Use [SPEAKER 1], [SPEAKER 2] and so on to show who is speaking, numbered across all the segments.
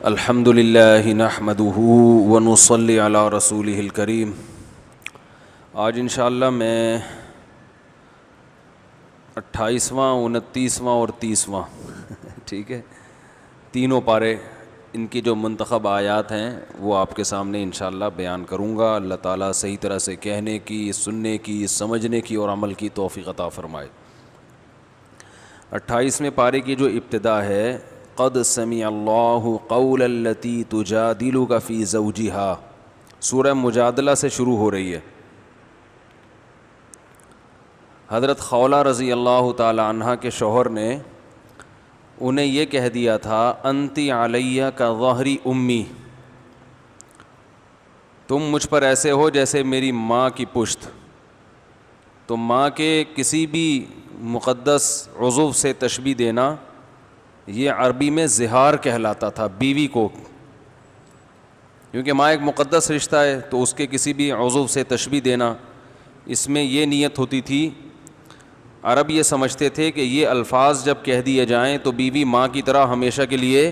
[SPEAKER 1] الحمد للہ نحمدہ ونصلی علی رسولہ الکریم۔ آج انشاءاللہ میں 28واں 29واں اور 30واں ٹھیک ہے، تینوں پارے ان کی جو منتخب آیات ہیں وہ آپ کے سامنے انشاءاللہ بیان کروں گا۔ اللہ تعالیٰ صحیح طرح سے کہنے کی، سننے کی، سمجھنے کی اور عمل کی توفیق عطا فرمائے۔ 28ویں پارے کی جو ابتدا ہے، قد سمع اللہ قول التی تجادلک فی زوجہا، سورہ مجادلہ سے شروع ہو رہی ہے۔ حضرت خولہ رضی اللہ تعالی عنہ کے شوہر نے انہیں یہ کہہ دیا تھا، انتی علیہ کا ظہری امی، تم مجھ پر ایسے ہو جیسے میری ماں کی پشت۔ تو ماں کے کسی بھی مقدس عضو سے تشبیہ دینا یہ عربی میں زہار کہلاتا تھا بیوی کو، کیونکہ ماں ایک مقدس رشتہ ہے، تو اس کے کسی بھی عضو سے تشبیہ دینا، اس میں یہ نیت ہوتی تھی۔ عرب یہ سمجھتے تھے کہ یہ الفاظ جب کہہ دیے جائیں تو بیوی ماں کی طرح ہمیشہ کے لیے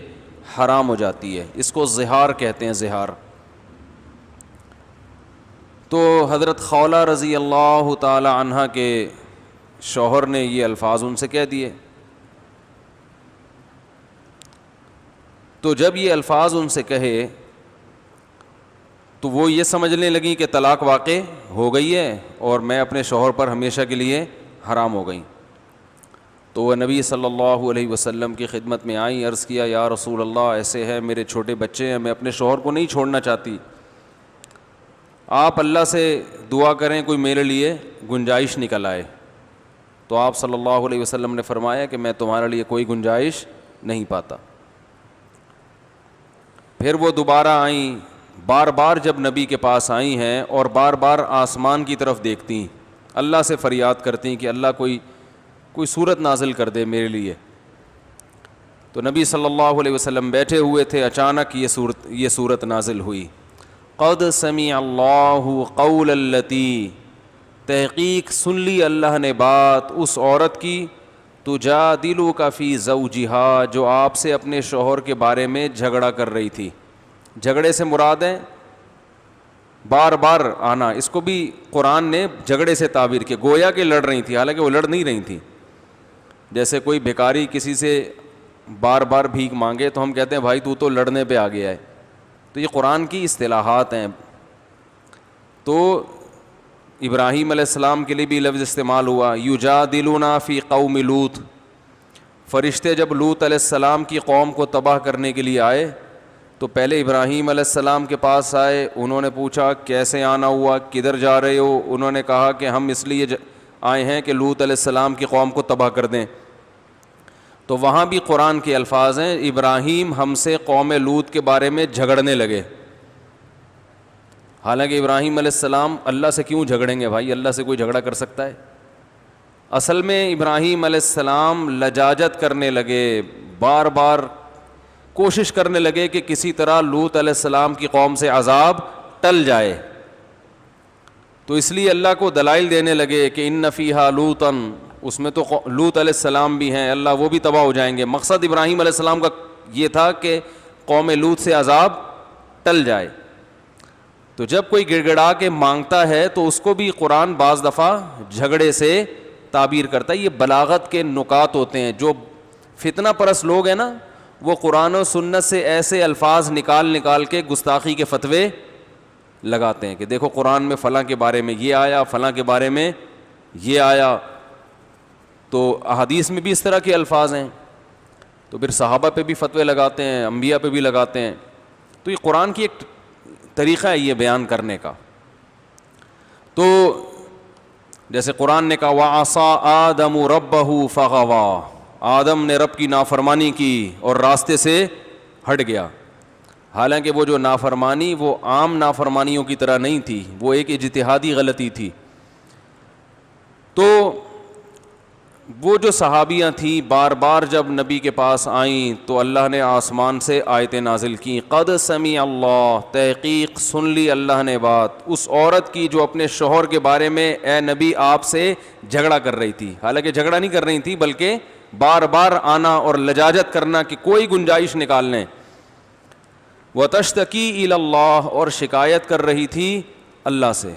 [SPEAKER 1] حرام ہو جاتی ہے، اس کو زہار کہتے ہیں، زہار۔ تو حضرت خولہ رضی اللہ تعالی عنہ کے شوہر نے یہ الفاظ ان سے کہہ دیے۔ تو جب یہ الفاظ ان سے کہے تو وہ یہ سمجھنے لگیں کہ طلاق واقع ہو گئی ہے اور میں اپنے شوہر پر ہمیشہ کے لیے حرام ہو گئیں۔ تو وہ نبی صلی اللہ علیہ وسلم کی خدمت میں آئیں، عرض کیا، یا رسول اللہ، ایسے ہے، میرے چھوٹے بچے ہیں، میں اپنے شوہر کو نہیں چھوڑنا چاہتی، آپ اللہ سے دعا کریں کوئی میرے لیے گنجائش نکل آئے۔ تو آپ صلی اللہ علیہ وسلم نے فرمایا کہ میں تمہارے لیے کوئی گنجائش نہیں پاتا۔ پھر وہ دوبارہ آئیں، بار بار جب نبی کے پاس آئی ہیں اور بار بار آسمان کی طرف دیکھتی، اللہ سے فریاد کرتی کہ اللہ کوئی صورت نازل کر دے میرے لیے۔ تو نبی صلی اللہ علیہ وسلم بیٹھے ہوئے تھے، اچانک یہ صورت نازل ہوئی، قد سمع اللہ قول التی، تحقیق سن لی اللہ نے بات اس عورت کی، تجادلک فی زوجہا، جو آپ سے اپنے شوہر کے بارے میں جھگڑا کر رہی تھی۔ جھگڑے سے مراد ہے بار بار آنا، اس کو بھی قرآن نے جھگڑے سے تعبیر کیا، گویا کہ لڑ رہی تھی، حالانکہ وہ لڑ نہیں رہی تھی۔ جیسے کوئی بھکاری کسی سے بار بار بھیک مانگے تو ہم کہتے ہیں بھائی تو لڑنے پہ آ گیا ہے، تو یہ قرآن کی اصطلاحات ہیں۔ تو ابراہیم علیہ السلام کے لیے بھی لفظ استعمال ہوا، یجادلونا فی قوم لوط، فرشتے جب لوط علیہ السلام کی قوم کو تباہ کرنے کے لیے آئے تو پہلے ابراہیم علیہ السلام کے پاس آئے، انہوں نے پوچھا کیسے آنا ہوا، کدھر جا رہے ہو؟ انہوں نے کہا کہ ہم اس لیے آئے ہیں کہ لوط علیہ السلام کی قوم کو تباہ کر دیں۔ تو وہاں بھی قرآن کے الفاظ ہیں، ابراہیم ہم سے قوم لوط کے بارے میں جھگڑنے لگے۔ حالانکہ ابراہیم علیہ السلام اللہ سے کیوں جھگڑیں گے بھائی؟ اللہ سے کوئی جھگڑا کر سکتا ہے؟ اصل میں ابراہیم علیہ السلام لجاجت کرنے لگے، بار بار کوشش کرنے لگے کہ کسی طرح لوط علیہ السلام کی قوم سے عذاب ٹل جائے، تو اس لیے اللہ کو دلائل دینے لگے کہ ان فیہا لوطا، اس میں تو لوط علیہ السلام بھی ہیں، اللہ وہ بھی تباہ ہو جائیں گے۔ مقصد ابراہیم علیہ السلام کا یہ تھا کہ قوم لوط سے عذاب ٹل جائے۔ تو جب کوئی گڑ گڑا کے مانگتا ہے تو اس کو بھی قرآن بعض دفعہ جھگڑے سے تعبیر کرتا ہے۔ یہ بلاغت کے نکات ہوتے ہیں، جو فتنہ پرست لوگ ہیں نا، وہ قرآن و سنت سے ایسے الفاظ نکال کے گستاخی کے فتوے لگاتے ہیں کہ دیکھو قرآن میں فلاں کے بارے میں یہ آیا، فلاں کے بارے میں یہ آیا، تو احادیث میں بھی اس طرح کے الفاظ ہیں، تو پھر صحابہ پہ بھی فتوے لگاتے ہیں، انبیاء پہ بھی لگاتے ہیں۔ تو یہ قرآن کی ایک طریقہ ہے یہ بیان کرنے کا۔ تو جیسے قرآن نے کہا وَعَصَىٰ آدَمُ رَبَّهُ فَغَوَىٰ، آدم نے رب کی نافرمانی کی اور راستے سے ہٹ گیا۔ حالانکہ وہ جو نافرمانی وہ عام نافرمانیوں کی طرح نہیں تھی، وہ ایک اجتہادی غلطی تھی۔ تو وہ جو صحابیاں تھیں بار بار جب نبی کے پاس آئیں تو اللہ نے آسمان سے آیتیں نازل کیں، قد سمع اللہ، تحقیق سن لی اللہ نے بات اس عورت کی جو اپنے شوہر کے بارے میں اے نبی آپ سے جھگڑا کر رہی تھی۔ حالانکہ جھگڑا نہیں کر رہی تھی بلکہ بار بار آنا اور لجاجت کرنا کہ کوئی گنجائش نکال لیں۔ وتشتکی الی اللہ، اور شکایت کر رہی تھی اللہ سے،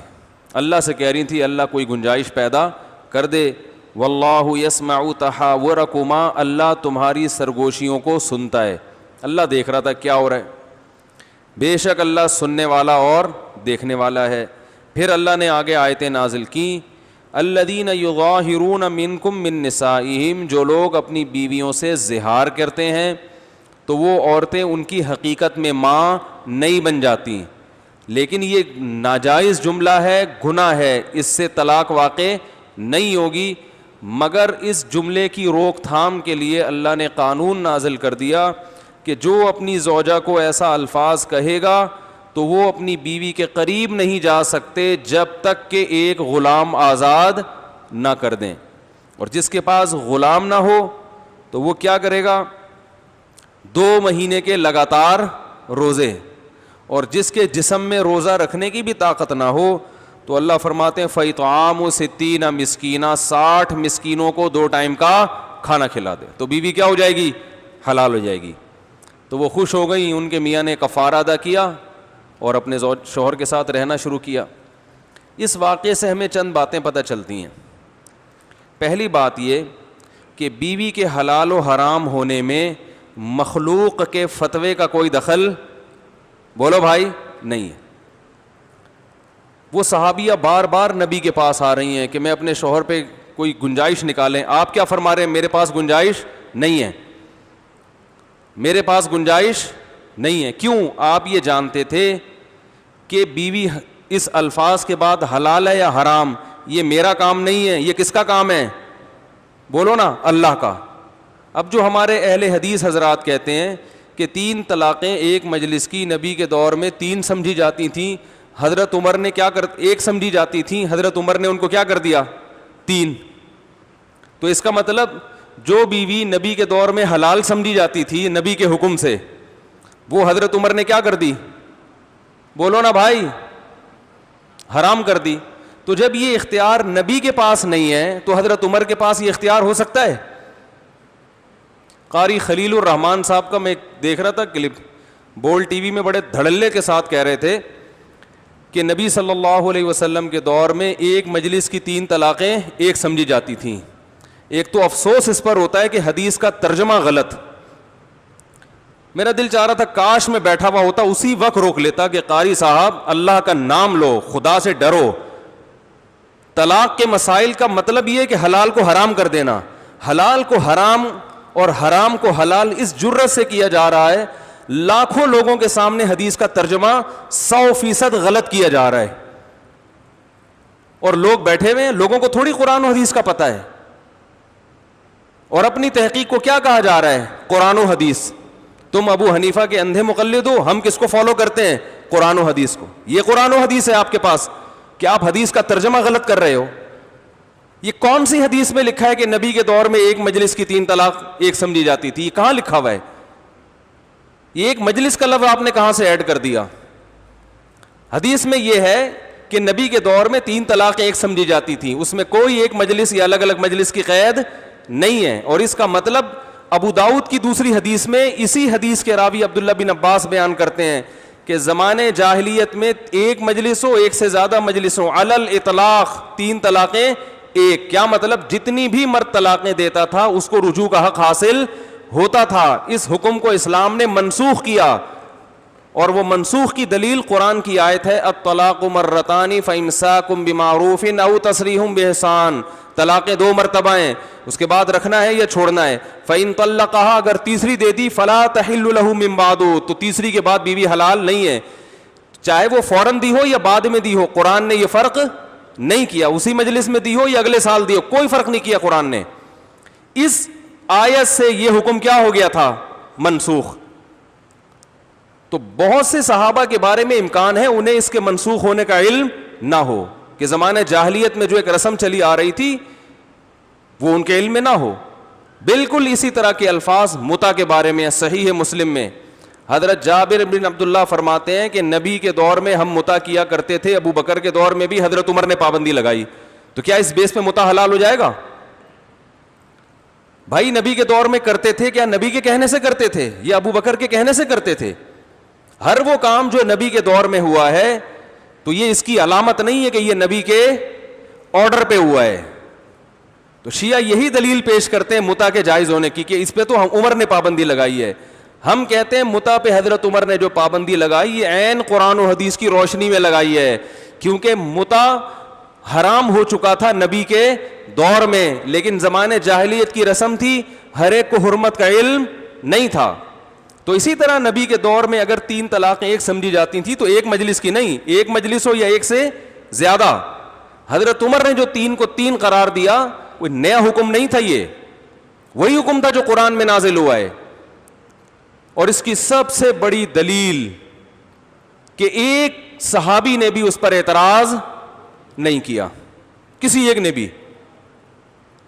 [SPEAKER 1] اللہ سے کہہ رہی تھی اللہ کوئی گنجائش پیدا کر دے. واللہ یسمع تحاورکما، اللہ تمہاری سرگوشیوں کو سنتا ہے. اللہ دیکھ رہا تھا کیا ہو رہا ہے، بے شک اللہ سننے والا اور دیکھنے والا ہے. پھر اللہ نے آگے آیتیں نازل کی، الذین یظاہرون منکم من نسائہم، جو لوگ اپنی بیویوں سے زہار کرتے ہیں تو وہ عورتیں ان کی حقیقت میں ماں نہیں بن جاتی، لیکن یہ ناجائز جملہ ہے، گناہ ہے، اس سے طلاق واقع نہیں ہوگی. مگر اس جملے کی روک تھام کے لیے اللہ نے قانون نازل کر دیا کہ جو اپنی زوجہ کو ایسا الفاظ کہے گا تو وہ اپنی بیوی کے قریب نہیں جا سکتے جب تک کہ ایک غلام آزاد نہ کر دیں. اور جس کے پاس غلام نہ ہو تو وہ کیا کرے گا، 2 مہینے کے لگاتار روزے. اور جس کے جسم میں روزہ رکھنے کی بھی طاقت نہ ہو تو اللہ فرماتے ہیں فَإِطْعَامُ 60 مسکینہ، 60 مسکینوں کو 2 ٹائم کا کھانا کھلا دے تو بیوی کیا ہو جائے گی، حلال ہو جائے گی. تو وہ خوش ہو گئی، ان کے میاں نے کفارہ ادا کیا اور اپنے شوہر کے ساتھ رہنا شروع کیا. اس واقعے سے ہمیں چند باتیں پتہ چلتی ہیں. پہلی بات یہ کہ بیوی کے حلال و حرام ہونے میں مخلوق کے فتوے کا کوئی دخل، بولو بھائی، نہیں ہے. وہ صحابیہ بار بار نبی کے پاس آ رہی ہیں کہ میں اپنے شوہر پہ کوئی گنجائش نکالیں. آپ کیا فرما رہے ہیں، میرے پاس گنجائش نہیں ہے، میرے پاس گنجائش نہیں ہے. کیوں؟ آپ یہ جانتے تھے کہ بیوی اس الفاظ کے بعد حلال ہے یا حرام، یہ میرا کام نہیں ہے، یہ کس کا کام ہے، بولو نا، اللہ کا. اب جو ہمارے اہل حدیث حضرات کہتے ہیں کہ 3 طلاقیں ایک مجلس کی نبی کے دور میں 3 سمجھی جاتی تھیں، حضرت عمر نے کیا کر 1 سمجھی جاتی تھیں، حضرت عمر نے ان کو کیا کر دیا، 3. تو اس کا مطلب جو بیوی نبی کے دور میں حلال سمجھی جاتی تھی نبی کے حکم سے، وہ حضرت عمر نے کیا کر دی، بولو نا بھائی، حرام کر دی. تو جب یہ اختیار نبی کے پاس نہیں ہے تو حضرت عمر کے پاس یہ اختیار ہو سکتا ہے. قاری خلیل الرحمان صاحب کا میں دیکھ رہا تھا کلپ، بول ٹی وی میں بڑے دھڑلے کے ساتھ کہہ رہے تھے کہ نبی صلی اللہ علیہ وسلم کے دور میں ایک مجلس کی 3 طلاقیں ایک سمجھی جاتی تھیں. ایک تو افسوس اس پر ہوتا ہے کہ حدیث کا ترجمہ غلط. میرا دل چاہ رہا تھا کاش میں بیٹھا ہوا ہوتا اسی وقت روک لیتا کہ قاری صاحب اللہ کا نام لو، خدا سے ڈرو. طلاق کے مسائل کا مطلب یہ ہے کہ حلال کو حرام کر دینا، حلال کو حرام اور حرام کو حلال اس جرت سے کیا جا رہا ہے. لاکھوں لوگوں کے سامنے حدیث کا ترجمہ 100% غلط کیا جا رہا ہے اور لوگ بیٹھے ہوئے ہیں. لوگوں کو تھوڑی قرآن و حدیث کا پتہ ہے، اور اپنی تحقیق کو کیا کہا جا رہا ہے، قرآن و حدیث. تم ابو حنیفہ کے اندھے مقلد ہو، ہم کس کو فالو کرتے ہیں، قرآن و حدیث کو. یہ قرآن و حدیث ہے آپ کے پاس کہ آپ حدیث کا ترجمہ غلط کر رہے ہو. یہ کون سی حدیث میں لکھا ہے کہ نبی کے دور میں ایک مجلس کی 3 طلاق ایک سمجھی جاتی تھی؟ یہ کہاں لکھا ہوا ہے؟ یہ ایک مجلس کا لفظ آپ نے کہاں سے ایڈ کر دیا؟ حدیث میں یہ ہے کہ نبی کے دور میں 3 طلاق ایک سمجھی جاتی تھی، اس میں کوئی ایک مجلس یا الگ الگ مجلس کی قید نہیں ہے. اور اس کا مطلب ابو داؤد کی دوسری حدیث میں اسی حدیث کے راوی عبداللہ بن عباس بیان کرتے ہیں کہ زمانے جاہلیت میں ایک مجلس ہو، ایک سے زیادہ مجلس ہو، علی الاطلاق 3 طلاقیں ایک. کیا مطلب؟ جتنی بھی مرد طلاقیں دیتا تھا اس کو رجوع کا حق حاصل ہوتا تھا. اس حکم کو اسلام نے منسوخ کیا، اور وہ منسوخ کی دلیل قرآن کی آیت ہے الطلاق مرتان فامساک بمعروف او تسریح باحسان. طلاقیں 2 مرتبہ ہیں، اس کے بعد رکھنا ہے یا چھوڑنا ہے. فإن طلقها، اگر تیسری دے دی، فلا تحل له من بعد، تو تیسری کے بعد بیوی حلال نہیں ہے، چاہے وہ فوراً دی ہو یا بعد میں دی ہو. قرآن نے یہ فرق نہیں کیا، اسی مجلس میں دی ہو یا اگلے سال دی ہو، کوئی فرق نہیں کیا قرآن نے. اس آیت سے یہ حکم کیا ہو گیا تھا، منسوخ. تو بہت سے صحابہ کے بارے میں امکان ہے انہیں اس کے منسوخ ہونے کا علم نہ ہو، کہ زمانہ جاہلیت میں جو ایک رسم چلی آ رہی تھی وہ ان کے علم میں نہ ہو. بالکل اسی طرح کے الفاظ متع کے بارے میں صحیح مسلم میں حضرت جابر بن عبداللہ فرماتے ہیں کہ نبی کے دور میں ہم متع کیا کرتے تھے، ابو بکر کے دور میں بھی حضرت عمر نے پابندی لگائی. تو کیا اس بیس پہ متع حلال ہو جائے گا؟ بھائی نبی کے دور میں کرتے تھے، کیا نبی کے کہنے سے کرتے تھے یا ابو بکر کے کہنے سے کرتے تھے؟ ہر وہ کام جو نبی کے دور میں ہوا ہے تو یہ اس کی علامت نہیں ہے کہ یہ نبی کے آرڈر پہ ہوا ہے. تو شیعہ یہی دلیل پیش کرتے ہیں متع کے جائز ہونے کی کہ اس پہ تو عمر نے پابندی لگائی ہے. ہم کہتے ہیں متع پہ حضرت عمر نے جو پابندی لگائی یہ عین قرآن و حدیث کی روشنی میں لگائی ہے, کیونکہ متع حرام ہو چکا تھا نبی کے دور میں, لیکن زمانے جاہلیت کی رسم تھی, ہر ایک کو حرمت کا علم نہیں تھا. تو اسی طرح نبی کے دور میں اگر 3 طلاقیں ایک سمجھی جاتی تھیں تو ایک مجلس کی نہیں, ایک مجلس ہو یا ایک سے زیادہ. حضرت عمر نے جو 3 کو 3 قرار دیا کوئی نیا حکم نہیں تھا, یہ وہی حکم تھا جو قرآن میں نازل ہوا ہے. اور اس کی سب سے بڑی دلیل کہ ایک صحابی نے بھی اس پر اعتراض نہیں کیا, کسی ایک نے بھی.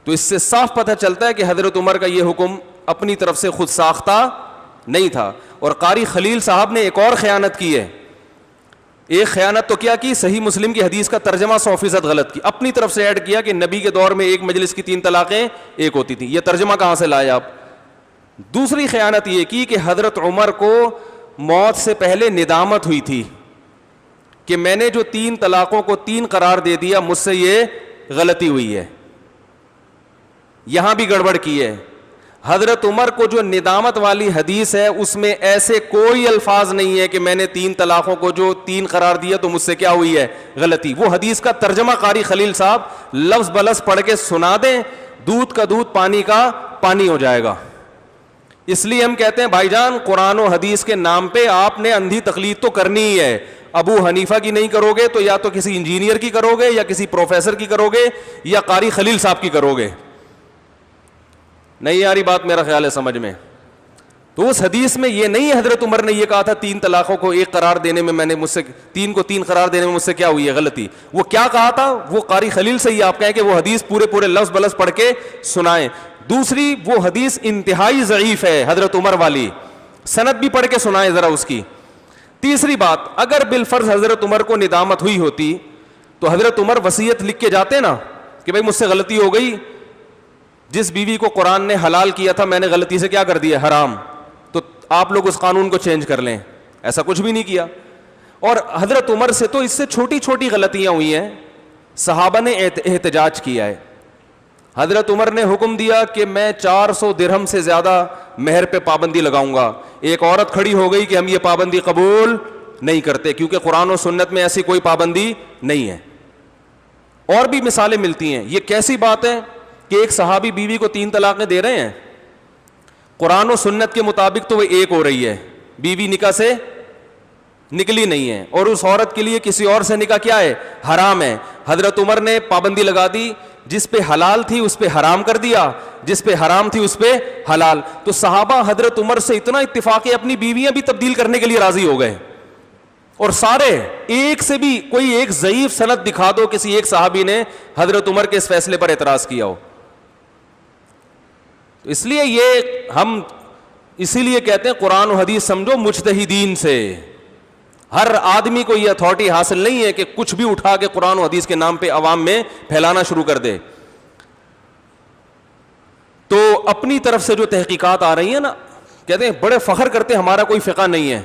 [SPEAKER 1] تو اس سے صاف پتہ چلتا ہے کہ حضرت عمر کا یہ حکم اپنی طرف سے خود ساختہ نہیں تھا. اور قاری خلیل صاحب نے ایک اور خیانت کی ہے. ایک خیانت تو کیا کی, صحیح مسلم کی حدیث کا ترجمہ 100% غلط کی, اپنی طرف سے ایڈ کیا کہ نبی کے دور میں ایک مجلس کی 3 طلاقیں ایک ہوتی تھیں. یہ ترجمہ کہاں سے لائے آپ؟ دوسری خیانت یہ کی کہ حضرت عمر کو موت سے پہلے ندامت ہوئی تھی کہ میں نے جو 3 طلاقوں کو 3 قرار دے دیا, مجھ سے یہ غلطی ہوئی ہے. یہاں بھی گڑبڑ کی ہے. حضرت عمر کو جو ندامت والی حدیث ہے اس میں ایسے کوئی الفاظ نہیں ہے کہ میں نے 3 طلاقوں کو جو 3 قرار دیا تو مجھ سے کیا ہوئی ہے غلطی. وہ حدیث کا ترجمہ قاری خلیل صاحب لفظ بلفظ پڑھ کے سنا دیں, دودھ کا دودھ پانی کا پانی ہو جائے گا. اس لیے ہم کہتے ہیں بھائی جان قرآن و حدیث کے نام پہ آپ نے اندھی تقلید تو کرنی ہی ہے. ابو حنیفہ کی نہیں کرو گے تو یا تو کسی انجینئر کی کرو گے یا کسی پروفیسر کی کرو گے یا قاری خلیل صاحب کی کرو گے. نہیں آ رہی بات میرا خیال ہے سمجھ میں؟ تو اس حدیث میں یہ نہیں ہے حضرت عمر نے یہ کہا تھا 3 طلاقوں کو 1 قرار دینے میں میں نے مجھ سے 3 کو 3 قرار دینے میں مجھ سے کیا ہوئی ہے غلطی. وہ کیا کہا تھا وہ قاری خلیل سے ہی آپ کہیں کہ وہ حدیث پورے لفظ بلفظ پڑھ کے سنائیں. دوسری وہ حدیث انتہائی ضعیف ہے حضرت عمر والی, سند بھی پڑھ کے سنائیں ذرا اس کی. تیسری بات, اگر بالفرض حضرت عمر کو ندامت ہوئی ہوتی تو حضرت عمر وصیت لکھ کے جاتے نا کہ بھائی مجھ سے غلطی ہو گئی, جس بیوی کو قرآن نے حلال کیا تھا میں نے غلطی سے کیا کر دیا حرام, تو آپ لوگ اس قانون کو چینج کر لیں. ایسا کچھ بھی نہیں کیا. اور حضرت عمر سے تو اس سے چھوٹی چھوٹی غلطیاں ہوئی ہیں, صحابہ نے احتجاج کیا ہے. حضرت عمر نے حکم دیا کہ میں 400 درہم سے زیادہ مہر پہ پابندی لگاؤں گا. ایک عورت کھڑی ہو گئی کہ ہم یہ پابندی قبول نہیں کرتے کیونکہ قرآن و سنت میں ایسی کوئی پابندی نہیں ہے. اور بھی مثالیں ملتی ہیں. یہ کیسی بات ہے کہ ایک صحابی بیوی کو 3 طلاقیں دے رہے ہیں, قرآن و سنت کے مطابق تو وہ 1 ہو رہی ہے, بیوی نکاح سے نکلی نہیں ہے, اور اس عورت کے لیے کسی اور سے نکاح کیا ہے حرام ہے. حضرت عمر نے پابندی لگا دی, جس پہ حلال تھی اس پہ حرام کر دیا, جس پہ حرام تھی اس پہ حلال. تو صحابہ حضرت عمر سے اتنا اتفاق ہے اپنی بیویاں بھی تبدیل کرنے کے لیے راضی ہو گئے. اور سارے ایک سے بھی کوئی ایک ضعیف سند دکھا دو کسی ایک صحابی نے حضرت عمر کے اس فیصلے پر اعتراض کیا ہو. تو اس لیے یہ ہم اسی لیے کہتے ہیں قرآن و حدیث سمجھو مجتہدین سے. ہر آدمی کو یہ اتھارٹی حاصل نہیں ہے کہ کچھ بھی اٹھا کے قرآن و حدیث کے نام پہ عوام میں پھیلانا شروع کر دے. تو اپنی طرف سے جو تحقیقات آ رہی ہیں نا, کہتے ہیں بڑے فخر کرتے ہمارا کوئی فقہ نہیں ہے.